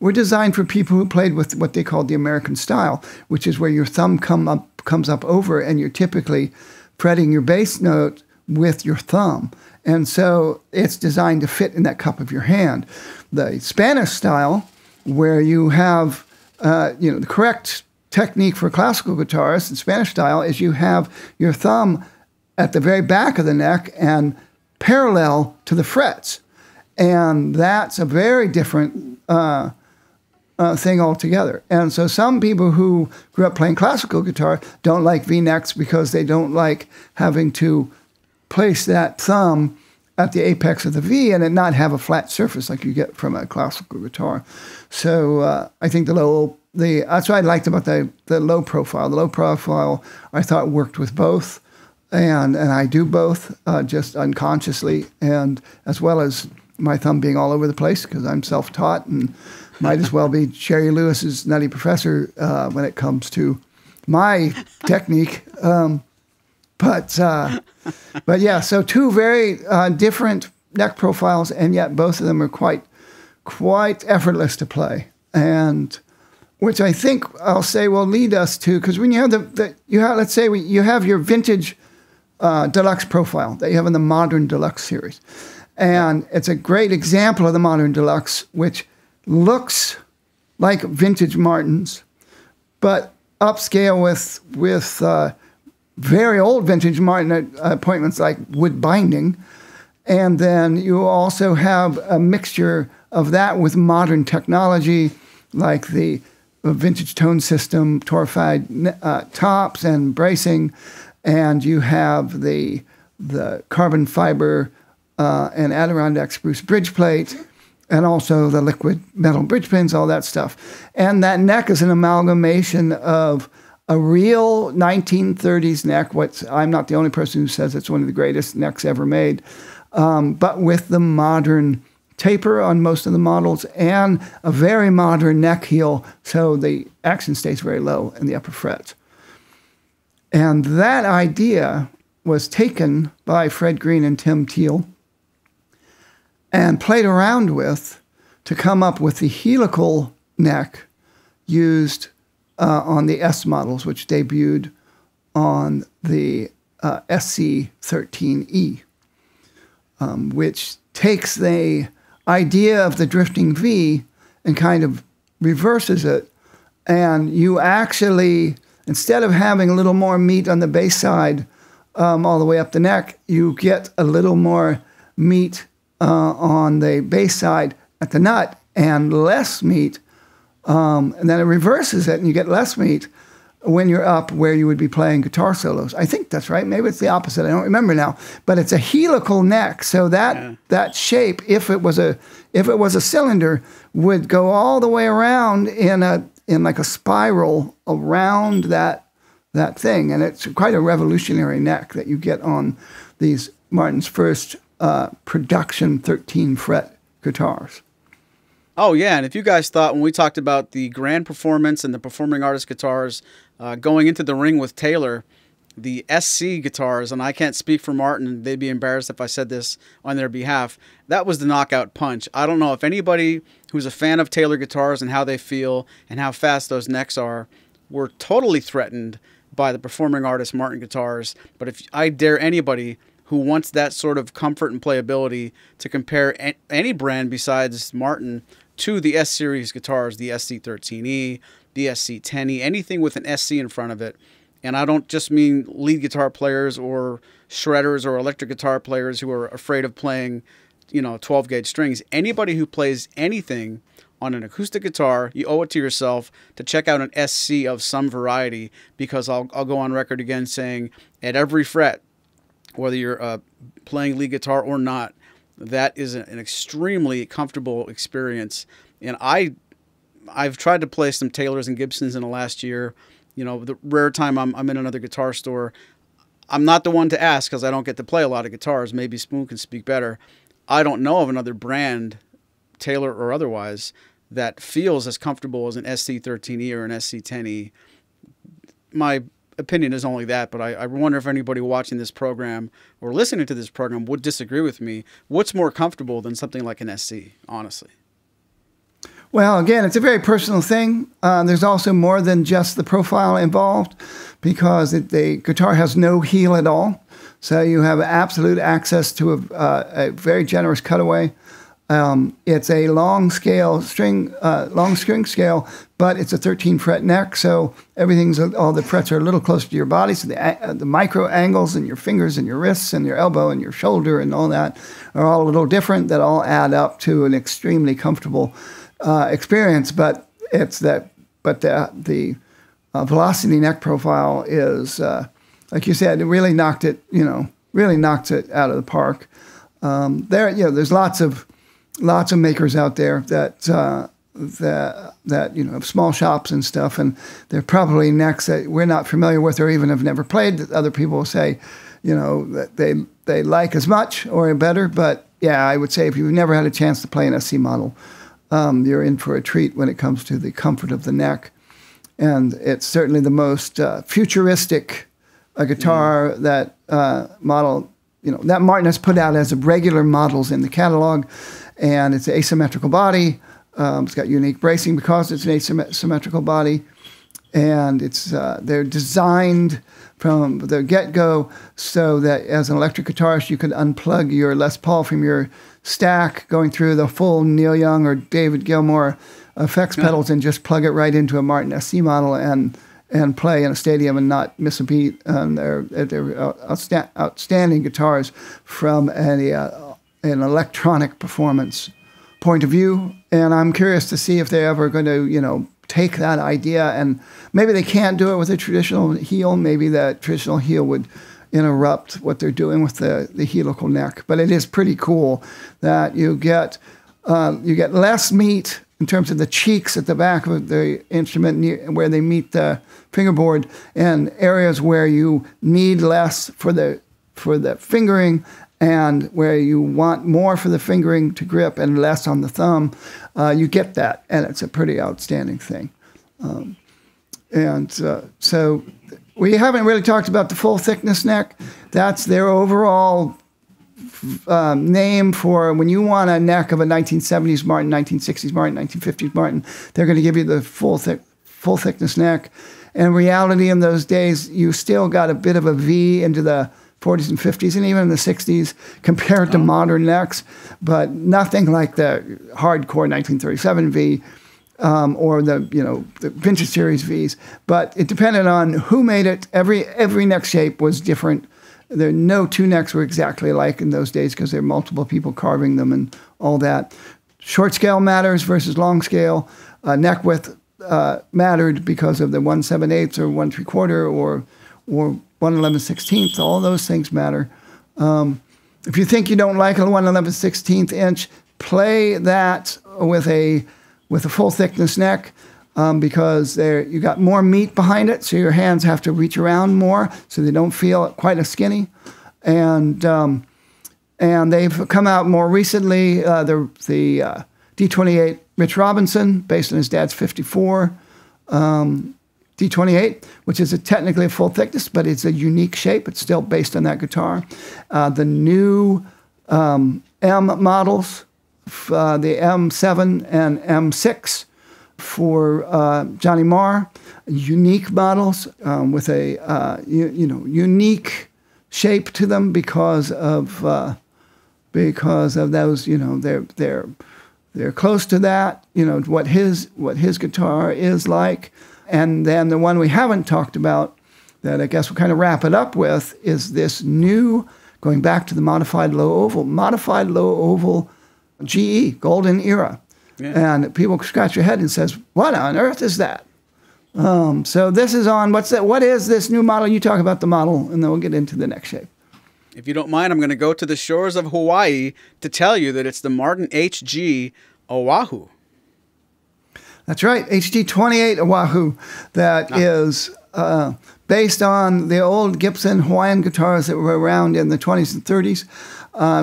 were designed for people who played with what they called the American style, which is where your thumb comes up over and you're typically fretting your bass note with your thumb. And so it's designed to fit in that cup of your hand. The Spanish style, where you have the correct technique for a classical guitarist in Spanish style, is you have your thumb at the very back of the neck and parallel to the frets. And that's a very different thing altogether. And so some people who grew up playing classical guitar don't like V-necks because they don't like having to place that thumb at the apex of the V and it not have a flat surface like you get from a classical guitar. So I think that's what I liked about the low profile. The low profile I thought worked with both, and I do both just unconsciously, and as well as my thumb being all over the place because I'm self-taught and might as well be Sherry Lewis's Nutty Professor when it comes to my technique. But yeah, so two very different neck profiles, and yet both of them are quite effortless to play, and which I think I'll say will lead us to, because when you have let's say you have your vintage deluxe profile that you have in the Modern Deluxe series, and it's a great example of the Modern Deluxe, which looks like vintage Martins, but upscale with very old vintage Martin appointments like wood binding. And then you also have a mixture of that with modern technology like the vintage tone system, torrefied tops and bracing. And you have the carbon fiber and Adirondack spruce bridge plate, and also the liquid metal bridge pins, all that stuff. And that neck is an amalgamation of a real 1930s neck. I'm not the only person who says it's one of the greatest necks ever made, but with the modern taper on most of the models and a very modern neck heel, so the action stays very low in the upper frets. And that idea was taken by Fred Green and Tim Teal and played around with to come up with the helical neck used on the S models, which debuted on the SC13E, which takes the idea of the drifting V and kind of reverses it. And you actually, instead of having a little more meat on the bass side all the way up the neck, you get a little more meat on the bass side at the nut and less meat. And then it reverses it and you get less meat when you're up where you would be playing guitar solos. I think that's right. Maybe it's the opposite. I don't remember now. But it's a helical neck, so that shape, if it was a cylinder, would go all the way around in like a spiral around that thing, and it's quite a revolutionary neck that you get on these Martin's first production 13-fret guitars. Oh, yeah, and if you guys thought when we talked about the grand performance and the performing artist guitars going into the ring with Taylor, the SC guitars, and I can't speak for Martin, they'd be embarrassed if I said this on their behalf, that was the knockout punch. I don't know if anybody who's a fan of Taylor guitars and how they feel and how fast those necks are were totally threatened by the performing artist Martin guitars, but if I dare anybody who wants that sort of comfort and playability to compare any brand besides Martin to the S-Series guitars, the SC13E, the SC10E, anything with an SC in front of it. And I don't just mean lead guitar players or shredders or electric guitar players who are afraid of playing, 12-gauge strings. Anybody who plays anything on an acoustic guitar, you owe it to yourself to check out an SC of some variety, because I'll go on record again saying at every fret, whether you're playing lead guitar or not, that is an extremely comfortable experience. And I've tried to play some Taylors and Gibsons in the last year. The rare time I'm in another guitar store, I'm not the one to ask because I don't get to play a lot of guitars. Maybe Spoon can speak better. I don't know of another brand, Taylor or otherwise, that feels as comfortable as an SC13E or an SC10E. My opinion is only that, but I wonder if anybody watching this program or listening to this program would disagree with me. What's more comfortable than something like an SC, honestly? Well, again, it's a very personal thing. There's also more than just the profile involved, because the guitar has no heel at all. So you have absolute access to a very generous cutaway. It's a long string scale, but it's a 13-fret neck, so all the frets are a little closer to your body, so the micro angles in your fingers and your wrists and your elbow and your shoulder and all that are all a little different. That all add up to an extremely comfortable experience. But the velocity neck profile is, like you said, it really knocked it out of the park. There's lots of makers out there that have small shops and stuff, and they're probably necks that we're not familiar with or even have never played, that other people say, that they like as much or better. But yeah, I would say if you've never had a chance to play an SC model, you're in for a treat when it comes to the comfort of the neck. And it's certainly the most futuristic guitar that model, that Martin has put out as regular models in the catalog. And it's an asymmetrical body. It's got unique bracing because it's an asymmetrical body. And they're designed from the get-go so that as an electric guitarist, you could unplug your Les Paul from your stack, going through the full Neil Young or David Gilmour effects pedals, and just plug it right into a Martin SC model and play in a stadium and not miss a beat. They're outstanding guitars from an electronic performance point of view. And I'm curious to see if they're ever going to, take that idea, and maybe they can't do it with a traditional heel. Maybe that traditional heel would interrupt what they're doing with the helical neck. But it is pretty cool that you get less meat in terms of the cheeks at the back of the instrument where they meet the fingerboard, and areas where you need less for the fingering, and where you want more for the fingering to grip and less on the thumb. You get that, and it's a pretty outstanding thing. So we haven't really talked about the full thickness neck. That's their overall name for when you want a neck of a 1970s Martin, 1960s Martin, 1950s Martin. They're going to give you the full thickness neck. In reality, in those days, you still got a bit of a V into the 40s and 50s, and even in the 60s, compared to modern necks, but nothing like the hardcore 1937 V or the vintage series Vs. But it depended on who made it. Every neck shape was different. No two necks were exactly alike in those days because there were multiple people carving them and all that. Short scale matters versus long scale. Neck width mattered because of the 1/7/8 or 1/3 or 1/11/16. All those things matter. If you think you don't like a 1/11/16 inch, play that with a full thickness neck, because you got more meat behind it, so your hands have to reach around more, so they don't feel quite as skinny. And they've come out more recently. The D28 Rich Robinson, based on his dad's 54 D28, which is technically a full thickness, but it's a unique shape. It's still based on that guitar. The new M models, the M7 and M6 for Johnny Marr, unique models with a unique shape to them because of those. They're close to that. What his guitar is like. And then the one we haven't talked about that I guess we'll kind of wrap it up with is this new, going back to the modified low oval GE, Golden Era. Yeah. And people scratch your head and says, what on earth is that? So this is on, what is this new model? You talk about the model, and then we'll get into the next shape. If you don't mind, I'm going to go to the shores of Hawaii to tell you that it's the Martin HG Oahu. That's right, HG28 Oahu. That is based on the old Gibson Hawaiian guitars that were around in the 20s and 30s.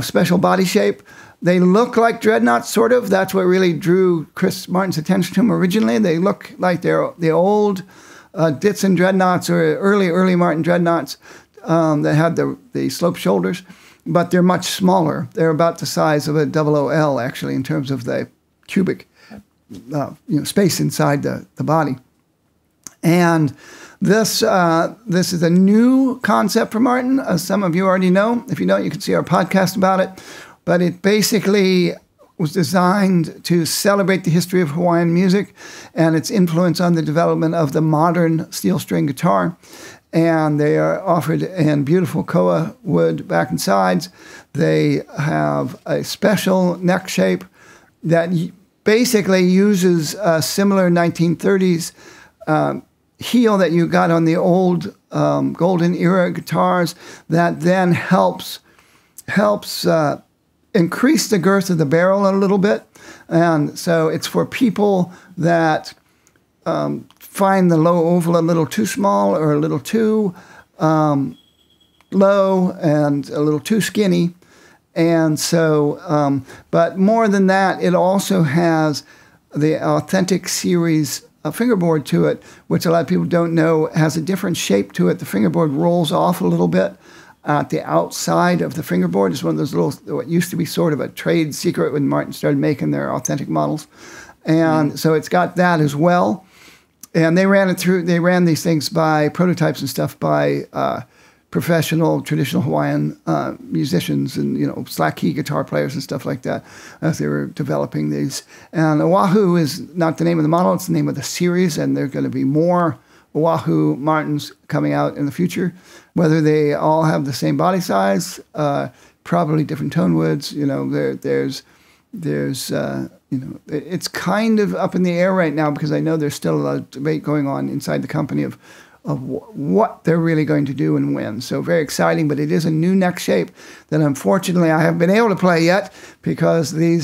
Special body shape. They look like dreadnoughts, sort of. That's what really drew Chris Martin's attention to them originally. They look like they're the old Ditson dreadnoughts or early Martin dreadnoughts that had the sloped shoulders, but they're much smaller. They're about the size of a 00L, actually, in terms of the cubic space inside the body. And this is a new concept for Martin, as some of you already know. If you don't, you can see our podcast about it. But it basically was designed to celebrate the history of Hawaiian music and its influence on the development of the modern steel string guitar. And they are offered in beautiful koa wood back and sides. They have a special neck shape that basically uses a similar 1930s heel that you got on the old Golden Era guitars that then helps increase the girth of the barrel a little bit. And so it's for people that find the low oval a little too small or a little too low and a little too skinny. And so, but more than that, it also has the Authentic Series fingerboard to it, which a lot of people don't know has a different shape to it. The fingerboard rolls off a little bit at the outside of the fingerboard. It's one of those little, what used to be sort of a trade secret when Martin started making their authentic models. And so it's got that as well. And they ran these things by prototypes and stuff by professional, traditional Hawaiian musicians and, slack key guitar players and stuff like that as they were developing these. And Oahu is not the name of the model, it's the name of the series, and there are going to be more Oahu Martins coming out in the future. Whether they all have the same body size, probably different tone woods, it's kind of up in the air right now because I know there's still a lot of debate going on inside the company of what they're really going to do and when. So very exciting, but it is a new neck shape that unfortunately I haven't been able to play yet because we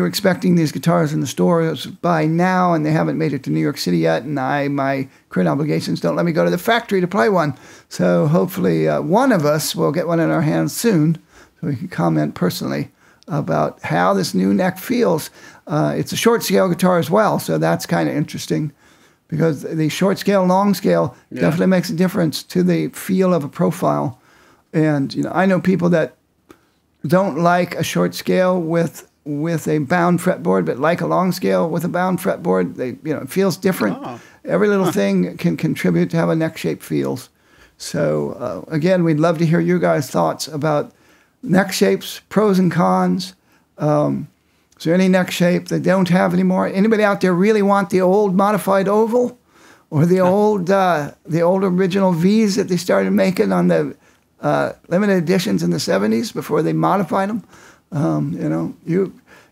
were expecting these guitars in the stores by now and they haven't made it to New York City yet, and my current obligations don't let me go to the factory to play one. So hopefully one of us will get one in our hands soon so we can comment personally about how this new neck feels. It's a short scale guitar as well, so that's kind of interesting because the short scale, long scale definitely makes a difference to the feel of a profile. And I know people that don't like a short scale with a bound fretboard, but like a long scale with a bound fretboard. It feels different. Oh. Every little thing can contribute to how a neck shape feels. So again, we'd love to hear your guys' thoughts about neck shapes, pros and cons. Is there any neck shape they don't have anymore? Anybody out there really want the old modified oval or the old original V's that they started making on the limited editions in the 70s before they modified them?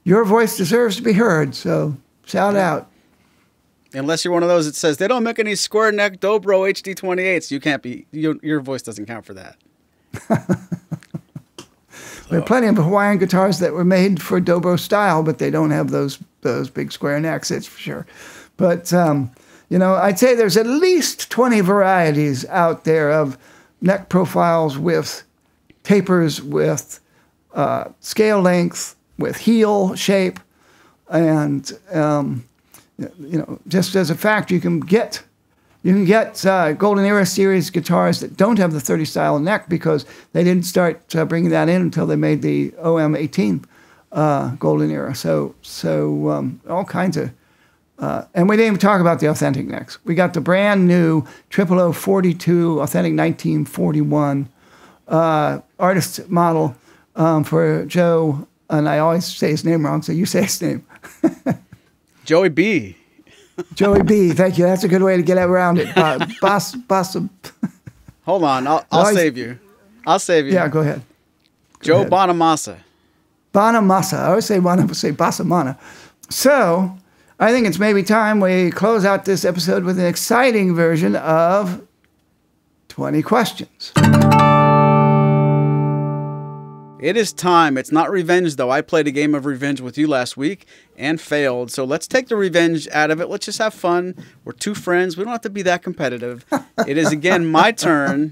Your voice deserves to be heard, so shout out. Unless you're one of those that says they don't make any square neck dobro HD28s, you can't be. Your voice doesn't count for that. There are plenty of Hawaiian guitars that were made for dobro style, but they don't have those big square necks. It's for sure. But I'd say there's at least 20 varieties out there of neck profiles with tapers, with scale length, with heel shape, and just as a fact, you can get Golden Era series guitars that don't have the 30 style neck because they didn't start bringing that in until they made the OM18 Golden Era. So all kinds of, and we didn't even talk about the authentic necks. We got the brand new 00042 authentic 1941 artist model for Joe, and I always say his name wrong, so you say his name. Joey B. Joey B. Thank you. That's a good way to get around it. Boss. Hold on. I'll save you. I'll save you. Yeah, go ahead. Joe Bonamassa. Bonamassa. I always say Bassamana. So I think it's maybe time we close out this episode with an exciting version of 20 questions. It is time. It's not revenge, though. I played a game of revenge with you last week and failed. So let's take the revenge out of it. Let's just have fun. We're two friends. We don't have to be that competitive. It is again my turn.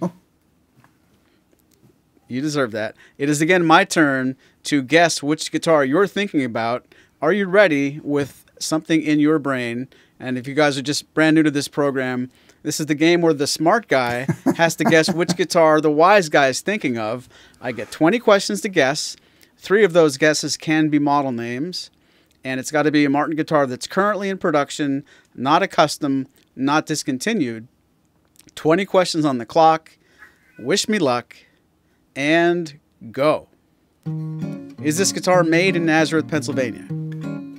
You deserve that. It is again my turn to guess which guitar you're thinking about. Are you ready with something in your brain? And if you guys are just brand new to this program, this is the game where the smart guy has to guess which guitar the wise guy is thinking of. I get 20 questions to guess. 3 of those guesses can be model names. And it's got to be a Martin guitar that's currently in production, not a custom, not discontinued. 20 questions on the clock. Wish me luck. And go. Is this guitar made in Nazareth, Pennsylvania?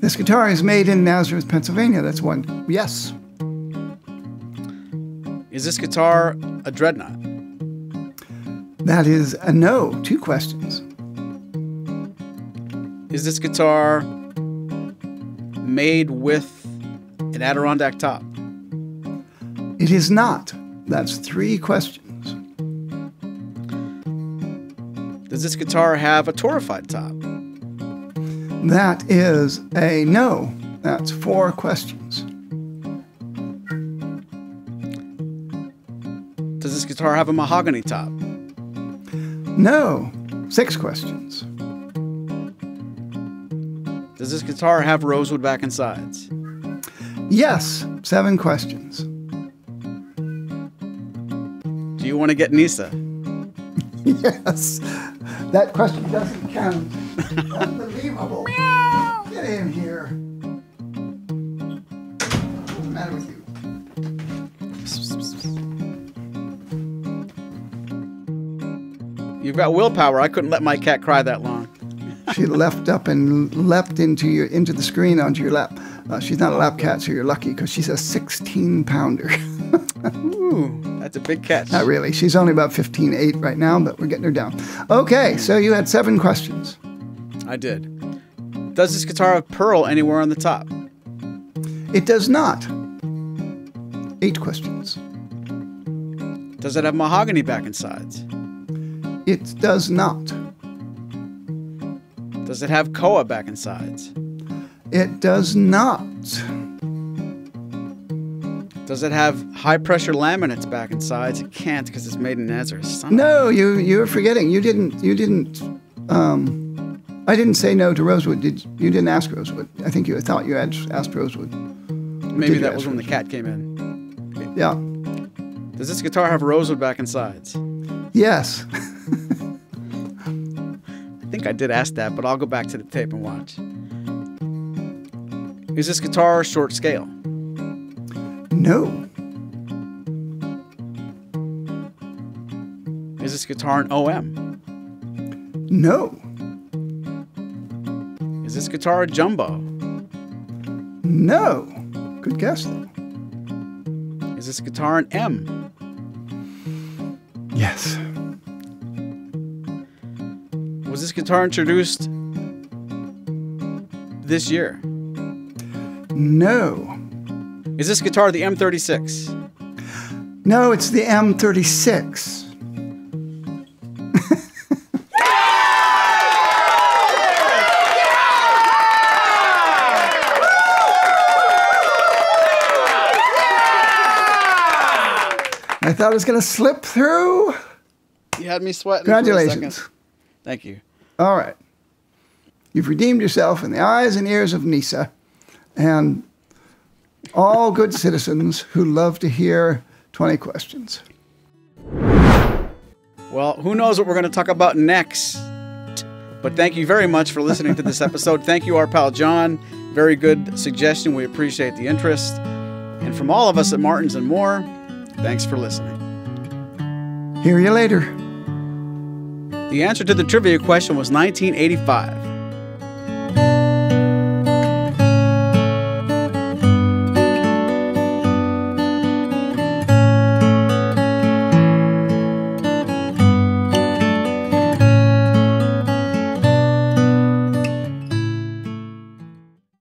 This guitar is made in Nazareth, Pennsylvania. That's one. Yes. Is this guitar a dreadnought? That is a no. 2 questions. Is this guitar made with an Adirondack top? It is not. That's 3 questions. Does this guitar have a torrefied top? That is a no. That's 4 questions. Does this guitar have a mahogany top? No. 6 questions. Does this guitar have rosewood back and sides? Yes. 7 questions. Do you want to get Nisa? Yes. That question doesn't count. Unbelievable. Get in here. What's the matter with you? You've got willpower. I couldn't let my cat cry that long. She leapt up and leapt into the screen onto your lap. She's not a lap cat, so you're lucky because she's a 16-pounder. Ooh, that's a big catch. Not really. She's only about 15.8 right now, but we're getting her down. Okay, so you had 7 questions. I did. Does this guitar have pearl anywhere on the top? It does not. 8 questions. Does it have mahogany back and sides? It does not. Does it have koa back and sides? It does not. Does it have high-pressure laminates back and sides? It can't because it's made in Nazareth. No, you're forgetting. You didn't. I didn't say no to rosewood. You didn't ask rosewood. I think you thought you had asked rosewood. Maybe that was when the cat came in. Yeah. Does this guitar have rosewood back and sides? Yes. I think I did ask that, but I'll go back to the tape and watch. Is this guitar short scale? No. Is this guitar an OM? No. Is this guitar a jumbo? No. Good guess, though. Is this guitar an M? Yes. Was this guitar introduced this year? No. Is this guitar the M36? No, it's the M36. I thought it was going to slip through. You had me sweating. Congratulations. For a second. Thank you. All right. You've redeemed yourself in the eyes and ears of Nisa and all good citizens who love to hear 20 questions. Well, who knows what we're going to talk about next. But thank you very much for listening to this episode. Thank you, our pal John. Very good suggestion. We appreciate the interest. And from all of us at Martins and More, thanks for listening. Hear you later. The answer to the trivia question was 1985.